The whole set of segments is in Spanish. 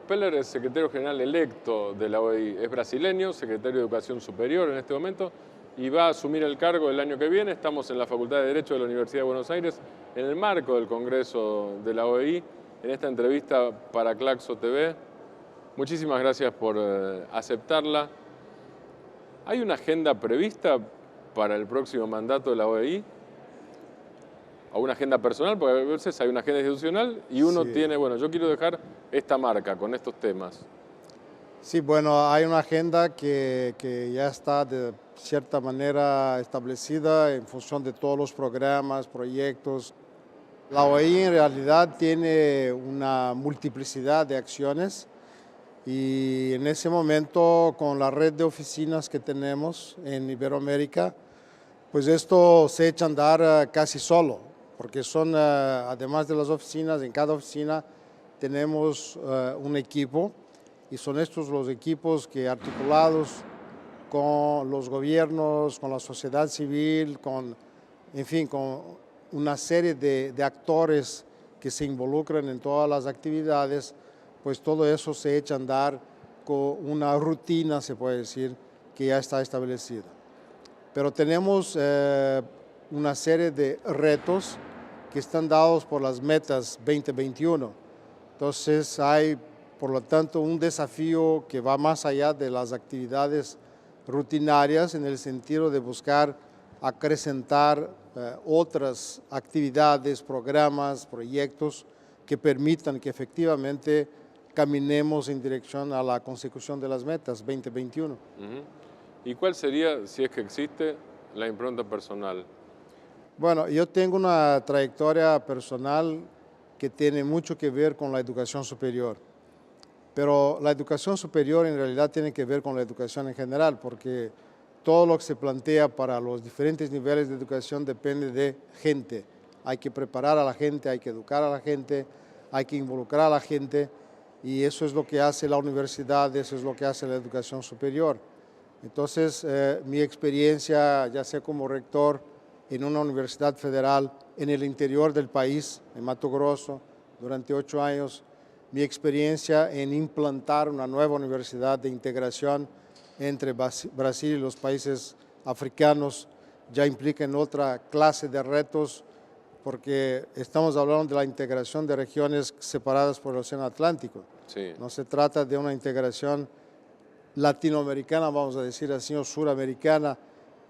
Speller es secretario general electo de la OEI. Es brasileño, secretario de Educación Superior en este momento, y va a asumir el cargo el año que viene. Estamos en la Facultad de Derecho de la Universidad de Buenos Aires, en el marco del Congreso de la OEI, en esta entrevista para Claxo TV. Muchísimas gracias por aceptarla. ¿Hay una agenda prevista para el próximo mandato de la OEI? ¿O una agenda personal? Porque a veces hay una agenda institucional y uno tiene, bueno, yo quiero dejar esta marca con estos temas. Sí, bueno, hay una agenda que ya está de cierta manera establecida en función de todos los programas, proyectos. La OEI en realidad tiene una multiplicidad de acciones y en ese momento con la red de oficinas que tenemos en Iberoamérica, pues esto se echa a andar casi solo, porque son, además de las oficinas, en cada oficina tenemos un equipo y son estos los equipos que articulados con los gobiernos, con la sociedad civil, en fin, con una serie de actores que se involucran en todas las actividades, pues todo eso se echa a andar con una rutina, se puede decir, que ya está establecida. Pero tenemos una serie de retos que están dados por las metas 2021. Entonces hay, por lo tanto, un desafío que va más allá de las actividades rutinarias en el sentido de buscar acrecentar otras actividades, programas, proyectos que permitan que efectivamente caminemos en dirección a la consecución de las metas 2021. ¿Y cuál sería, si es que existe, la impronta personal? Bueno, yo tengo una trayectoria personal que tiene mucho que ver con la educación superior, pero la educación superior en realidad tiene que ver con la educación en general, porque todo lo que se plantea para los diferentes niveles de educación depende de gente. Hay que preparar a la gente, hay que educar a la gente, hay que involucrar a la gente, y eso es lo que hace la universidad, eso es lo que hace la educación superior. Entonces, mi experiencia, ya sea como rector en una universidad federal en el interior del país, en Mato Grosso, durante 8 años, mi experiencia en implantar una nueva universidad de integración entre Brasil y los países africanos ya implica en otra clase de retos, porque estamos hablando de la integración de regiones separadas por el Océano Atlántico. Sí. No se trata de una integración latinoamericana, vamos a decir así, o suramericana,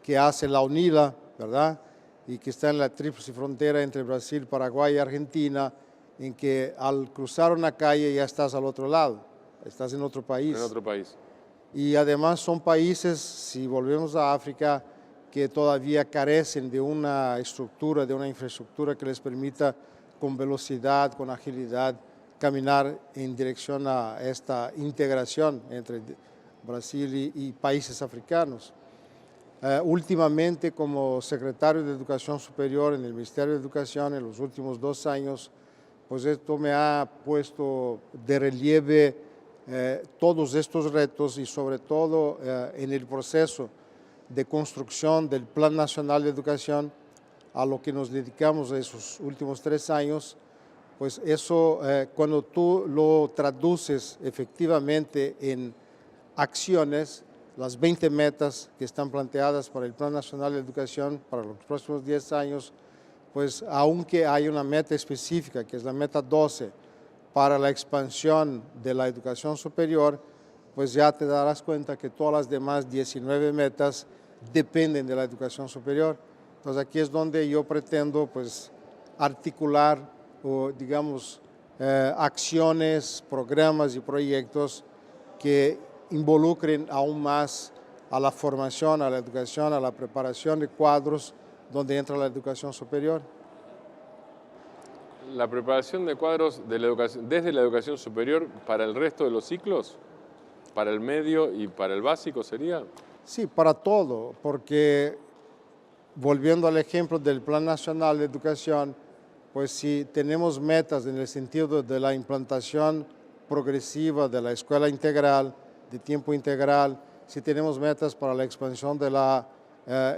que hace la UNILA, ¿verdad? Y que está en la tríplice frontera entre Brasil, Paraguay y Argentina, en que al cruzar una calle ya estás al otro lado, estás en otro país. En otro país. Y además son países, si volvemos a África, que todavía carecen de una estructura, de una infraestructura que les permita con velocidad, con agilidad, caminar en dirección a esta integración entre Brasil y países africanos. Últimamente, como secretario de Educación Superior en el Ministerio de Educación en los últimos 2 años, pues esto me ha puesto de relieve todos estos retos y sobre todo en el proceso de construcción del Plan Nacional de Educación a lo que nos dedicamos esos últimos 3 años, pues eso cuando tú lo traduces efectivamente en acciones, las 20 metas que están planteadas para el Plan Nacional de Educación para los próximos 10 años, pues aunque hay una meta específica, que es la meta 12, para la expansión de la educación superior, pues ya te darás cuenta que todas las demás 19 metas dependen de la educación superior. Entonces aquí es donde yo pretendo pues articular o digamos acciones, programas y proyectos que involucren aún más a la formación, a la educación, a la preparación de cuadros donde entra la educación superior. La preparación de cuadros de la educación, desde la educación superior para el resto de los ciclos, para el medio y para el básico sería. Sí, para todo, porque volviendo al ejemplo del Plan Nacional de Educación, pues si tenemos metas en el sentido de la implantación progresiva de la escuela integral, de tiempo integral, si tenemos metas para la expansión de la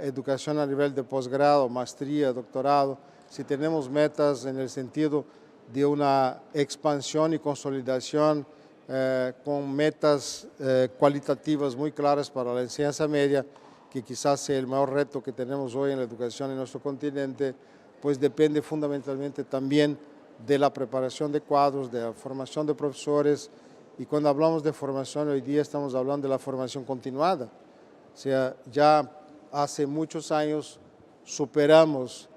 educación a nivel de posgrado, maestría, doctorado, si tenemos metas en el sentido de una expansión y consolidación con metas cualitativas muy claras para la enseñanza media, que quizás sea el mayor reto que tenemos hoy en la educación en nuestro continente, pues depende fundamentalmente también de la preparación de cuadros, de la formación de profesores, y cuando hablamos de formación hoy día estamos hablando de la formación continuada. O sea, ya hace muchos años superamos,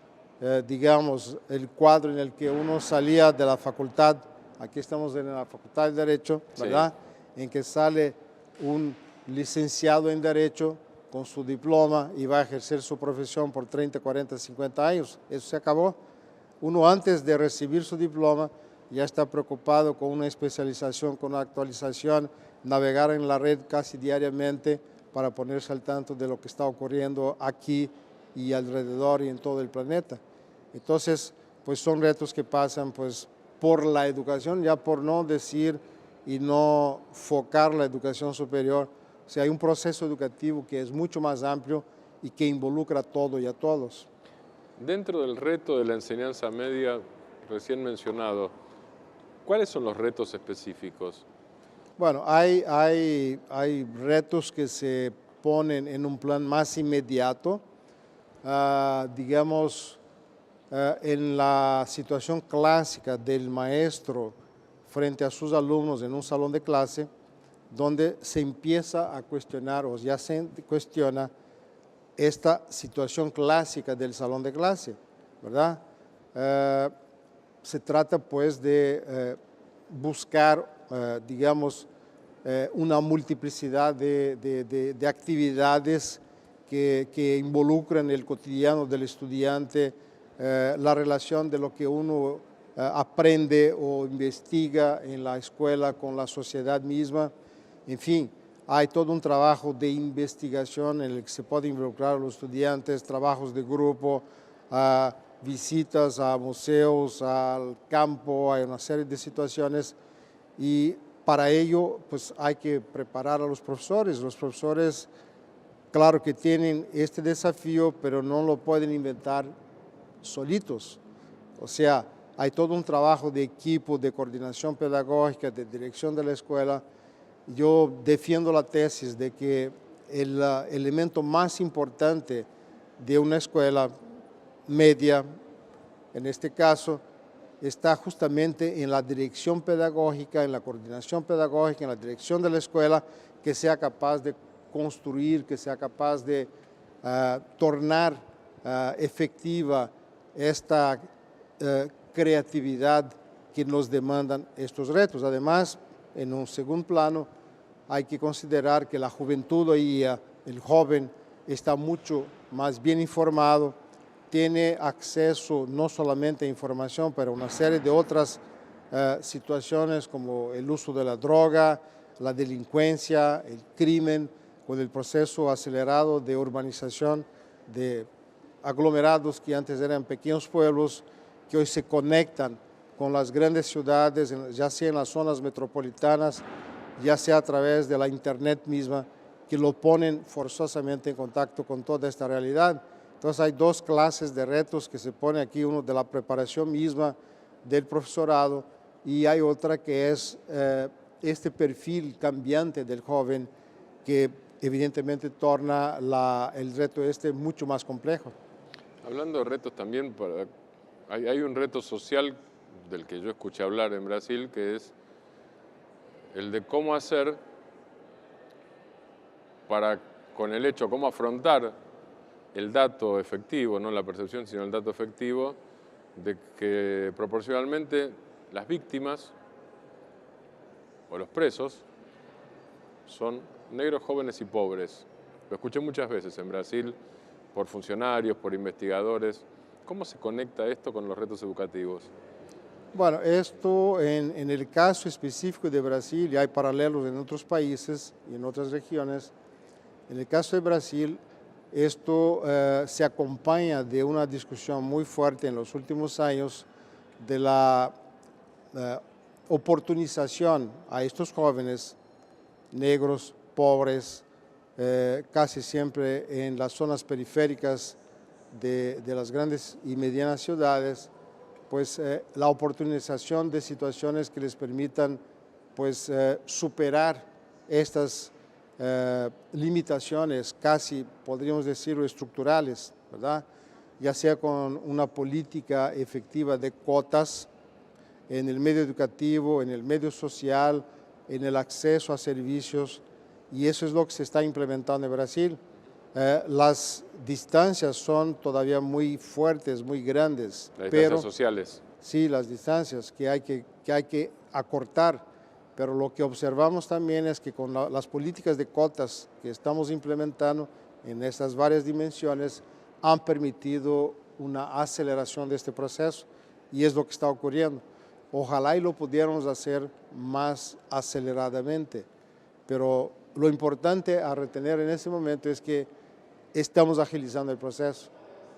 digamos, el cuadro en el que uno salía de la facultad. Aquí estamos en la Facultad de Derecho, ¿verdad? Sí. En que sale un licenciado en Derecho con su diploma y va a ejercer su profesión por 30, 40, 50 años. Eso se acabó. Uno antes de recibir su diploma ya está preocupado con una especialización, con una actualización, navegar en la red casi diariamente para ponerse al tanto de lo que está ocurriendo aquí y alrededor y en todo el planeta. Entonces, pues son retos que pasan pues por la educación, ya por no decir y no focar la educación superior. O sea, hay un proceso educativo que es mucho más amplio y que involucra a todo y a todos. Dentro del reto de la enseñanza media recién mencionado, ¿cuáles son los retos específicos? Bueno, hay retos que se ponen en un plan más inmediato, digamos, en la situación clásica del maestro frente a sus alumnos en un salón de clase, donde se empieza a cuestionar o ya se cuestiona esta situación clásica del salón de clase, ¿verdad? Se trata pues de buscar, digamos, una multiplicidad de actividades que involucran el cotidiano del estudiante, la relación de lo que uno aprende o investiga en la escuela con la sociedad misma. En fin, hay todo un trabajo de investigación en el que se puede involucrar a los estudiantes, trabajos de grupo, visitas a museos, al campo, hay una serie de situaciones, y para ello pues hay que preparar a los profesores. Los profesores, claro que tienen este desafío, pero no lo pueden inventar solitos. O sea, hay todo un trabajo de equipo, de coordinación pedagógica, de dirección de la escuela. Yo defiendo la tesis de que el elemento más importante de una escuela media, en este caso, está justamente en la dirección pedagógica, en la coordinación pedagógica, en la dirección de la escuela, que sea capaz de construir, que sea capaz de tornar efectiva esta creatividad que nos demandan estos retos. Además, en un segundo plano, hay que considerar que la juventud hoy día, el joven, está mucho más bien informado, tiene acceso no solamente a información, pero a una serie de otras situaciones como el uso de la droga, la delincuencia, el crimen, con el proceso acelerado de urbanización de aglomerados que antes eran pequeños pueblos, que hoy se conectan con las grandes ciudades, ya sea en las zonas metropolitanas, ya sea a través de la internet misma, que lo ponen forzosamente en contacto con toda esta realidad. Entonces hay dos clases de retos que se pone aquí, uno de la preparación misma del profesorado y hay otra que es este perfil cambiante del joven que evidentemente torna el reto mucho más complejo. Hablando de retos también, hay un reto social del que yo escuché hablar en Brasil, que es el de cómo hacer para, con el hecho, cómo afrontar el dato efectivo, no la percepción, sino el dato efectivo, de que proporcionalmente las víctimas o los presos son negros, jóvenes y pobres. Lo escuché muchas veces en Brasil, por funcionarios, por investigadores. ¿Cómo se conecta esto con los retos educativos? Bueno, esto en el caso específico de Brasil, y hay paralelos en otros países y en otras regiones, en el caso de Brasil, esto se acompaña de una discusión muy fuerte en los últimos años de la oportunización a estos jóvenes negros, pobres, casi siempre en las zonas periféricas de las grandes y medianas ciudades, pues la oportunización de situaciones que les permitan pues superar estas limitaciones casi, podríamos decirlo, estructurales, ¿verdad? Ya sea con una política efectiva de cuotas en el medio educativo, en el medio social, en el acceso a servicios, y eso es lo que se está implementando en Brasil. Las distancias son todavía muy fuertes, muy grandes. Las distancias sociales. Sí, las distancias que hay que acortar, pero lo que observamos también es que con las políticas de cuotas que estamos implementando en estas varias dimensiones han permitido una aceleración de este proceso, y es lo que está ocurriendo. Ojalá y lo pudiéramos hacer más aceleradamente, pero lo importante a retener en este momento es que estamos agilizando el proceso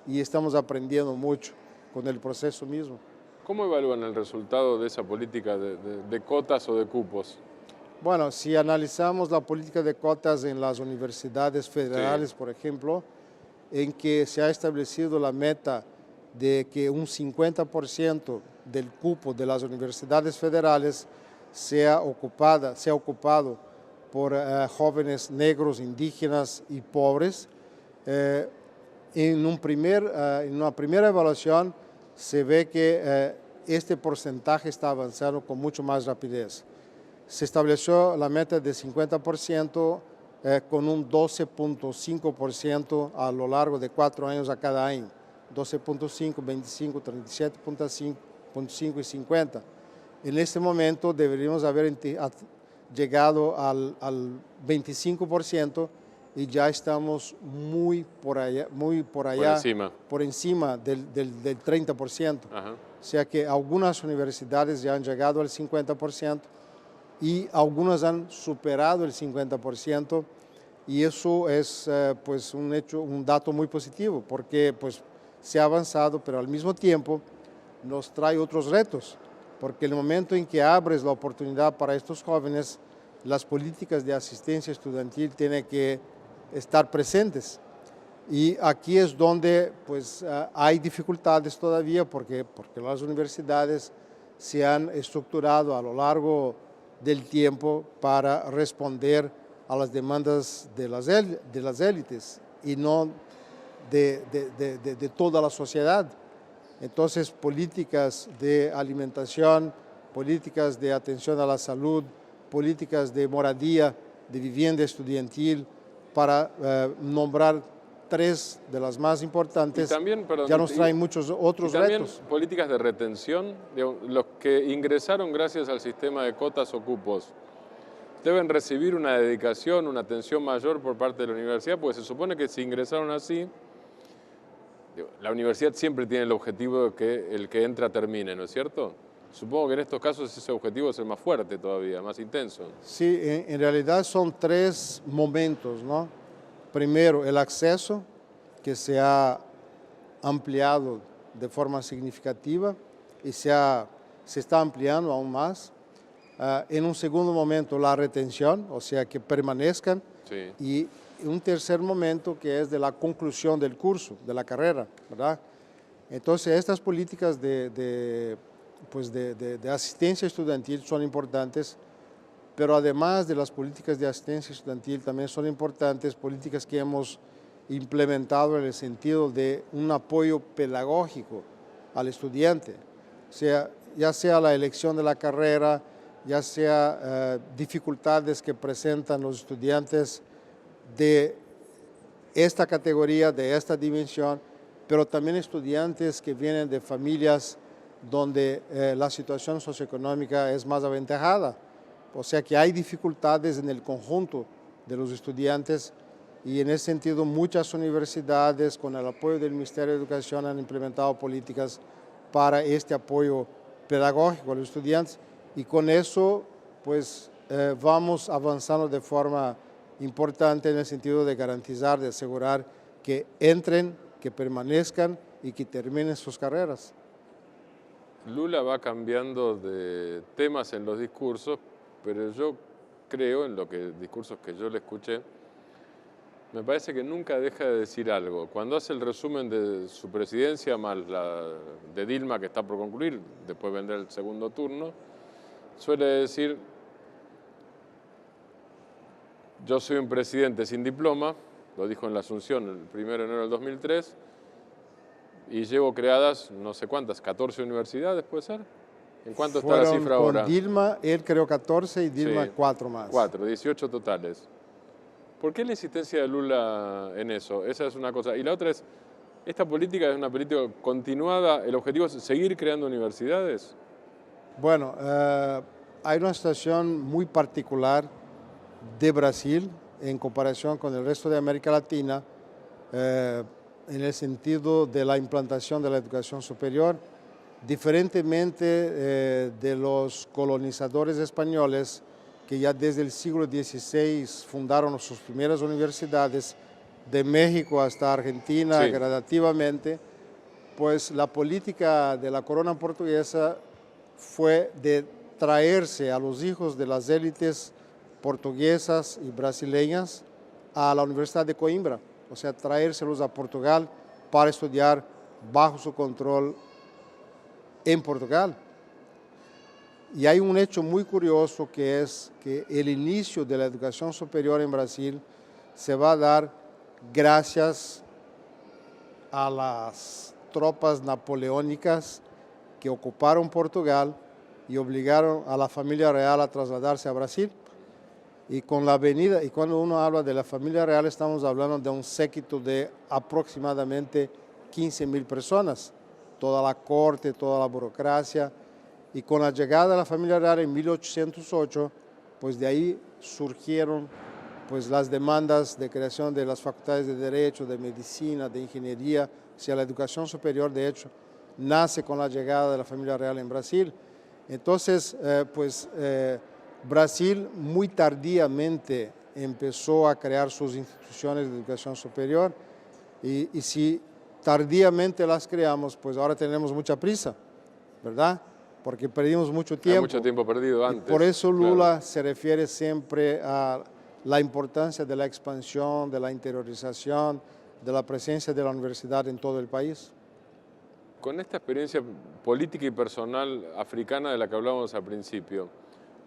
y estamos aprendiendo mucho con el proceso mismo. ¿Cómo evalúan el resultado de esa política de cuotas o de cupos? Bueno, si analizamos la política de cuotas en las universidades federales, sí, por ejemplo, en que se ha establecido la meta de que un 50% del cupo de las universidades federales sea ocupado por jóvenes negros, indígenas y pobres. En una primera evaluación se ve que este porcentaje está avanzando con mucho más rapidez. Se estableció la meta de 50% con un 12.5% a lo largo de 4 años a cada año. 12.5, 25, 37.5 y 50. En este momento deberíamos haber llegado al 25% y ya estamos muy por encima del 30%. Ajá. O sea que algunas universidades ya han llegado al 50% y algunas han superado el 50%, y eso es pues un dato muy positivo, porque pues se ha avanzado, pero al mismo tiempo nos trae otros retos, porque el momento en que abres la oportunidad para estos jóvenes, las políticas de asistencia estudiantil tienen que estar presentes. Y aquí es donde pues, hay dificultades todavía, porque las universidades se han estructurado a lo largo del tiempo para responder a las demandas de las élites y no de toda la sociedad. Entonces, políticas de alimentación, políticas de atención a la salud, políticas de moradía, de vivienda estudiantil, para nombrar 3 de las más importantes, también, ya nos traen muchos otros también retos. Políticas de retención, los que ingresaron gracias al sistema de cuotas o cupos, deben recibir una dedicación, una atención mayor por parte de la universidad, porque se supone que si ingresaron así, la universidad siempre tiene el objetivo de que el que entra termine, ¿no es cierto? Supongo que en estos casos ese objetivo es el más fuerte todavía, más intenso. Sí, en realidad son 3 momentos, ¿no? Primero, el acceso, que se ha ampliado de forma significativa y se está ampliando aún más. En un segundo momento, la retención, o sea, que permanezcan. Sí. Y un tercer momento, que es de la conclusión del curso, de la carrera, ¿verdad? Entonces, estas políticas de asistencia estudiantil son importantes, pero además de las políticas de asistencia estudiantil también son importantes políticas que hemos implementado en el sentido de un apoyo pedagógico al estudiante, o sea, ya sea la elección de la carrera, ya sea dificultades que presentan los estudiantes de esta categoría, de esta dimensión, pero también estudiantes que vienen de familias donde la situación socioeconómica es más aventajada. O sea que hay dificultades en el conjunto de los estudiantes, y en ese sentido muchas universidades con el apoyo del Ministerio de Educación han implementado políticas para este apoyo pedagógico a los estudiantes, y con eso pues vamos avanzando de forma importante en el sentido de garantizar, de asegurar que entren, que permanezcan y que terminen sus carreras. Lula va cambiando de temas en los discursos, pero yo creo, en discursos que yo le escuché, me parece que nunca deja de decir algo. Cuando hace el resumen de su presidencia, más la de Dilma, que está por concluir, después vendrá el segundo turno, suele decir, Yo soy un presidente sin diploma, lo dijo en la Asunción el 1 de enero del 2003, y llevo creadas no sé cuántas, 14 universidades, ¿puede ser? ¿En cuánto está la cifra con ahora? Dilma, él creó 14 y Dilma Sí, 4 más. 4, 18 totales. ¿Por qué la insistencia de Lula en eso? Esa es una cosa. Y la otra es, ¿esta política es una política continuada? ¿El objetivo es seguir creando universidades? Bueno, hay una situación muy particular de Brasil en comparación con el resto de América Latina en el sentido de la implantación de la educación superior, diferentemente de los colonizadores españoles que ya desde el siglo XVI fundaron sus primeras universidades, de México hasta Argentina, Sí. gradativamente, pues la política de la corona portuguesa fue de traerse a los hijos de las élites portuguesas y brasileñas a la Universidad de Coimbra, o sea, traérselos a Portugal para estudiar bajo su control en Portugal. Y hay un hecho muy curioso que es que el inicio de la educación superior en Brasil se va a dar gracias a las tropas napoleónicas que ocuparon Portugal y obligaron a la familia real a trasladarse a Brasil. Y con la venida, y cuando uno habla de la familia real, estamos hablando de un séquito de aproximadamente 15.000 personas, toda la corte, toda la burocracia. Y con la llegada de la familia real en 1808, pues de ahí surgieron pues las demandas de creación de las facultades de Derecho, de Medicina, de Ingeniería. O sea, la educación superior, de hecho, nace con la llegada de la familia real en Brasil. Entonces, Brasil muy tardíamente empezó a crear sus instituciones de educación superior y si tardíamente las creamos, pues ahora tenemos mucha prisa, ¿verdad? Porque perdimos mucho tiempo. Hay mucho tiempo perdido antes. Y por eso Lula claro. se refiere siempre a la importancia de la expansión, de la interiorización, de la presencia de la universidad en todo el país. Con esta experiencia política y personal africana de la que hablábamos al principio,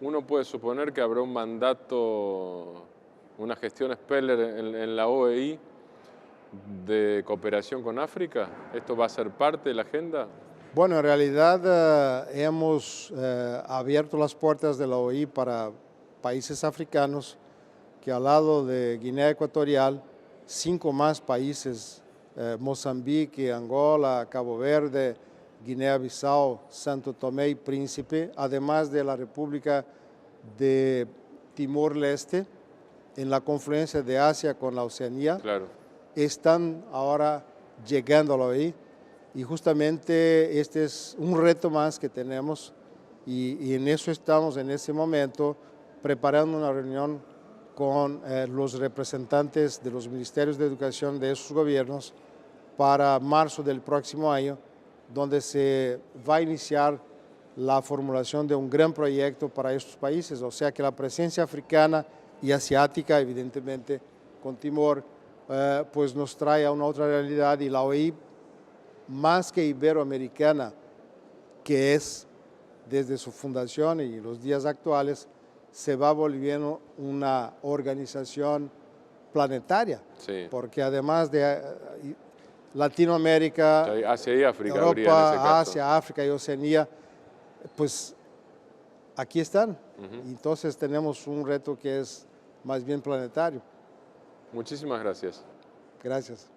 uno puede suponer que habrá un mandato, una gestión Speller en la OEI de cooperación con África. ¿Esto va a ser parte de la agenda? Bueno, en realidad hemos abierto las puertas de la OEI para países africanos que al lado de Guinea Ecuatorial, 5 más países, Mozambique, Angola, Cabo Verde, Guinea-Bissau, Santo Tomé y Príncipe, además de la República de Timor-Leste, en la confluencia de Asia con la Oceanía, claro. están ahora llegando a la OEI. Y justamente este es un reto más que tenemos y en eso estamos en ese momento preparando una reunión con los representantes de los ministerios de educación de esos gobiernos para marzo del próximo año, donde se va a iniciar la formulación de un gran proyecto para estos países, o sea que la presencia africana y asiática, evidentemente con Timor, pues nos trae a una otra realidad y la OEI, más que iberoamericana, que es desde su fundación y los días actuales, se va volviendo una organización planetaria, Sí. porque además de Latinoamérica, Asia y África Europa, habría en ese caso. Asia, África y Oceanía, pues aquí están. Entonces tenemos un reto que es más bien planetario. Muchísimas gracias. Gracias.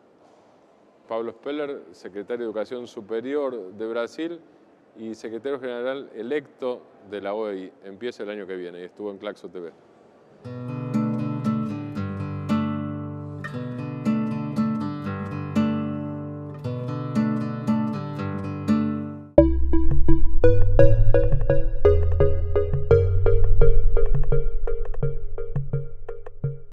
Pablo Speller, secretario de Educación Superior de Brasil y secretario general electo de la OEI. Empieza el año que viene y estuvo en Claxo TV.